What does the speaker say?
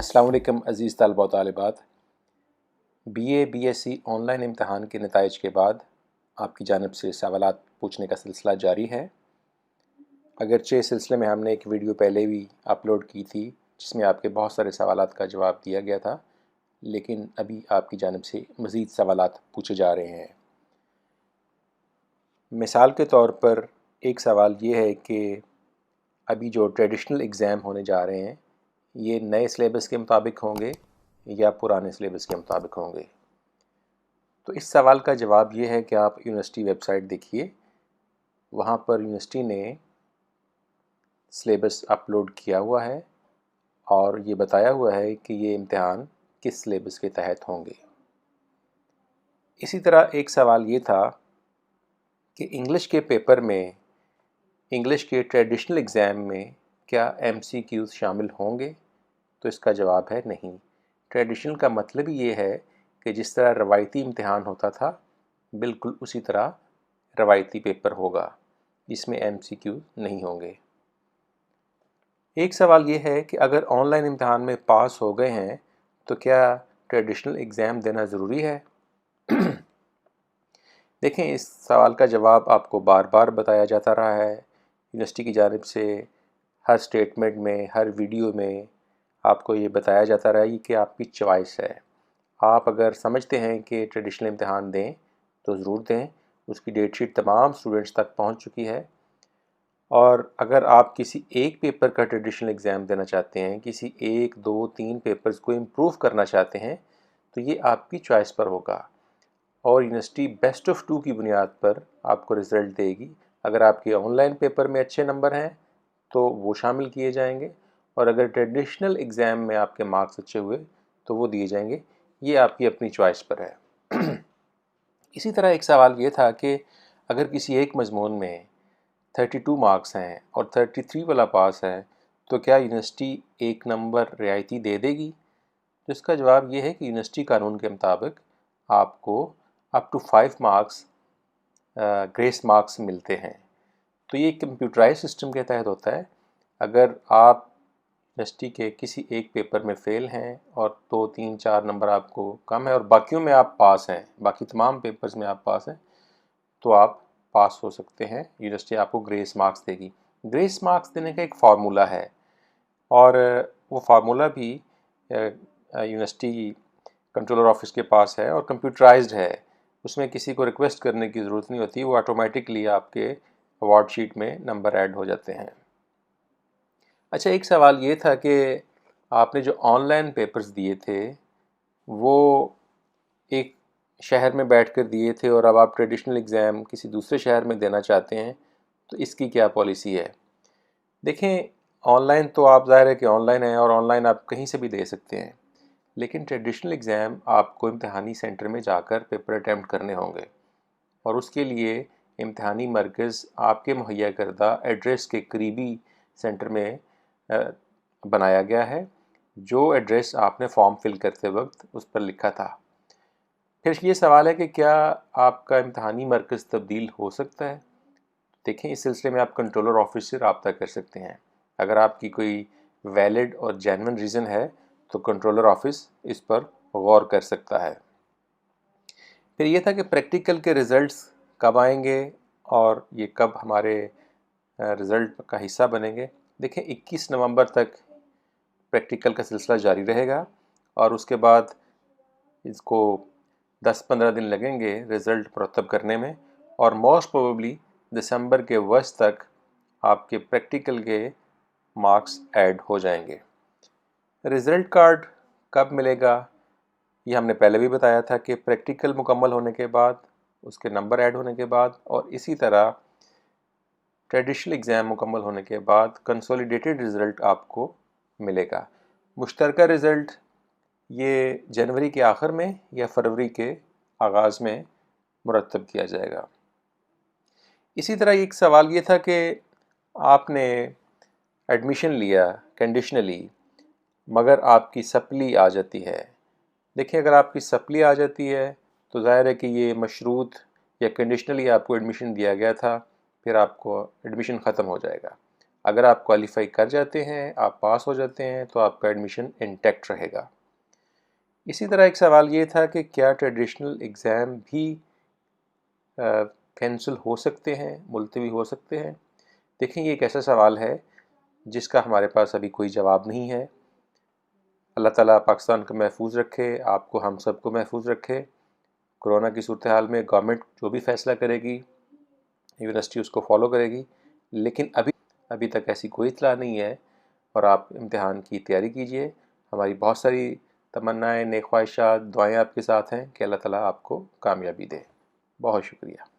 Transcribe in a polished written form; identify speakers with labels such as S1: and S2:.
S1: अस्सलाम वालेकुम अज़ीज़ तलबा व तालिबात। BA BSc ऑनलाइन इम्तहान के नताइज के बाद आपकी जानिब से सवालात पूछने का सिलसिला जारी है। अगरचे इस सिलसिले में हमने एक वीडियो पहले भी अपलोड की थी जिसमें आपके बहुत सारे सवालात का जवाब दिया गया था, लेकिन अभी आपकी जानिब से मज़ीद सवालात पूछे जा रहे हैं। मिसाल के तौर पर एक सवाल ये है कि अभी जो ट्रेडिशनल एग्ज़ाम होने जा रहे हैं ये नए सिलेबस के मुताबिक होंगे या पुराने सिलेबस के मुताबिक होंगे। तो इस सवाल का जवाब ये है कि आप यूनिवर्सिटी वेबसाइट देखिए, वहाँ पर यूनिवर्सिटी ने सिलेबस अपलोड किया हुआ है और ये बताया हुआ है कि ये इम्तिहान किस सिलेबस के तहत होंगे। इसी तरह एक सवाल ये था कि इंग्लिश के पेपर में, इंग्लिश के ट्रेडिशनल एग्ज़ाम में क्या MCQs शामिल होंगे? तो इसका जवाब है नहीं। ट्रेडिशनल का मतलब ही ये है कि जिस तरह रवायती इम्तिहान होता था बिल्कुल उसी तरह रवायती पेपर होगा, जिसमें MCQ नहीं होंगे। एक सवाल ये है कि अगर ऑनलाइन इम्तिहान में पास हो गए हैं तो क्या ट्रेडिशनल एग्ज़ाम देना ज़रूरी है? देखें, इस सवाल का जवाब आपको बार बार बताया जाता रहा है यूनिवर्सिटी की जानिब से। हर स्टेटमेंट में, हर वीडियो में आपको ये बताया जाता रहा है कि आपकी चॉइस है। आप अगर समझते हैं कि ट्रेडिशनल इम्तिहान दें तो ज़रूर दें। उसकी डेट शीट तमाम स्टूडेंट्स तक पहुंच चुकी है। और अगर आप किसी एक पेपर का ट्रेडिशनल एग्ज़ाम देना चाहते हैं, किसी एक, दो, तीन पेपर्स को इम्प्रूव करना चाहते हैं, तो ये आपकी चॉइस पर होगा और यूनिवर्सिटी बेस्ट ऑफ 2 की बुनियाद पर आपको रिज़ल्ट देगी। अगर आपके ऑनलाइन पेपर में अच्छे नंबर हैं तो वो शामिल किए जाएंगे, और अगर ट्रेडिशनल एग्ज़ाम में आपके मार्क्स अच्छे हुए तो वो दिए जाएंगे। ये आपकी अपनी चॉइस पर है। इसी तरह एक सवाल ये था कि अगर किसी एक मज़मून में 32 मार्क्स हैं और 33 वाला पास है तो क्या यूनिवर्सिटी एक नंबर रियायती दे देगी? तो इसका जवाब ये है कि यूनिवर्सिटी कानून के मुताबिक आपको up to 5 marks grace marks मिलते हैं। तो ये कंप्यूटराइज सिस्टम के तहत होता है। अगर आप यूनिवर्सिटी के किसी एक पेपर में फ़ेल हैं और 2, 3, 4 नंबर आपको कम है और बाकियों में आप पास हैं, बाकी तमाम पेपर्स में आप पास हैं, तो आप पास हो सकते हैं। यूनिवर्सिटी आपको ग्रेस मार्क्स देगी। ग्रेस मार्क्स देने का एक फ़ार्मूला है और वो फार्मूला भी यूनिवर्सिटी कंट्रोलर ऑफिस के पास है और कंप्यूटराइज्ड है। उसमें किसी को रिक्वेस्ट करने की ज़रूरत नहीं होती, वो ऑटोमेटिकली आपके अवार्ड शीट में नंबर ऐड हो जाते हैं। अच्छा, एक सवाल ये था कि आपने जो ऑनलाइन पेपर्स दिए थे वो एक शहर में बैठकर दिए थे और अब आप ट्रेडिशनल एग्ज़ाम किसी दूसरे शहर में देना चाहते हैं, तो इसकी क्या पॉलिसी है? देखें, ऑनलाइन तो आप ज़ाहिर है कि ऑनलाइन है और ऑनलाइन आप कहीं से भी दे सकते हैं, लेकिन ट्रेडिशनल एग्ज़ाम आपको इम्तहानी सेंटर में जाकर पेपर अटैम्प्ट करने होंगे और उसके लिए इम्तहानी मरकज़ आपके मुहैया करदा एड्रेस के करीबी सेंटर में बनाया गया है, जो एड्रेस आपने फॉर्म फिल करते वक्त उस पर लिखा था। फिर ये सवाल है कि क्या आपका इम्तहानी मरकज़ तब्दील हो सकता है? देखें, इस सिलसिले में आप कंट्रोलर ऑफिस से रब्ता कर सकते हैं। अगर आपकी कोई वैलिड और जेन्युइन रीज़न है तो कंट्रोलर ऑफिस इस पर गौर कर सकता है। फिर ये था कि प्रैक्टिकल के रिज़ल्ट्स कब आएंगे और ये कब हमारे रिज़ल्ट का हिस्सा बनेंगे। देखें, 21 नवंबर तक प्रैक्टिकल का सिलसिला जारी रहेगा और उसके बाद इसको 10-15 दिन लगेंगे रिज़ल्ट मुरतब करने में, और मोस्ट प्रोबेबली दिसंबर के वस्त तक आपके प्रैक्टिकल के मार्क्स ऐड हो जाएंगे। रिज़ल्ट कार्ड कब मिलेगा ये हमने पहले भी बताया था कि प्रैक्टिकल मुकम्मल होने के बाद, उसके नंबर ऐड होने के बाद, और इसी तरह ट्रेडिशनल एग्ज़ाम मुकम्मल होने के बाद कंसोलिडेटेड रिज़ल्ट आपको मिलेगा। मुश्तरका रिज़ल्ट ये जनवरी के आखिर में या फरवरी के आगाज़ में मुरतब किया जाएगा। इसी तरह एक सवाल ये था कि आपने एडमिशन लिया कंडीशनली मगर आपकी सप्ली आ जाती है। देखिए, अगर आपकी सप्ली आ जाती है तो ज़ाहिर है कि ये मशरूत या कंडीशनली आपको एडमिशन दिया गया था, फिर आपको एडमिशन ख़त्म हो जाएगा। اگر آپ کوالیفائی کر جاتے ہیں، آپ پاس ہو جاتے ہیں، تو آپ کا ایڈمیشن انٹیکٹ رہے گا۔ اسی طرح ایک سوال یہ تھا کہ کیا ٹریڈیشنل ایگزام بھی کینسل ہو سکتے ہیں، ملتوی ہو سکتے ہیں؟ دیکھیں، یہ ایک ایسا سوال ہے جس کا ہمارے پاس ابھی کوئی جواب نہیں ہے۔ اللہ تعالیٰ پاکستان کو محفوظ رکھے، آپ کو، ہم سب کو محفوظ رکھے۔ کرونا کی صورتحال میں گورنمنٹ جو بھی فیصلہ کرے گی، یونیورسٹی اس کو فالو کرے گی، لیکن ابھی تک ایسی کوئی اطلاع نہیں ہے، اور آپ امتحان کی تیاری کیجئے۔ ہماری بہت ساری تمنائیں، نیک خواہشات، دعائیں آپ کے ساتھ ہیں کہ اللہ تعالیٰ آپ کو کامیابی دے۔ بہت شکریہ۔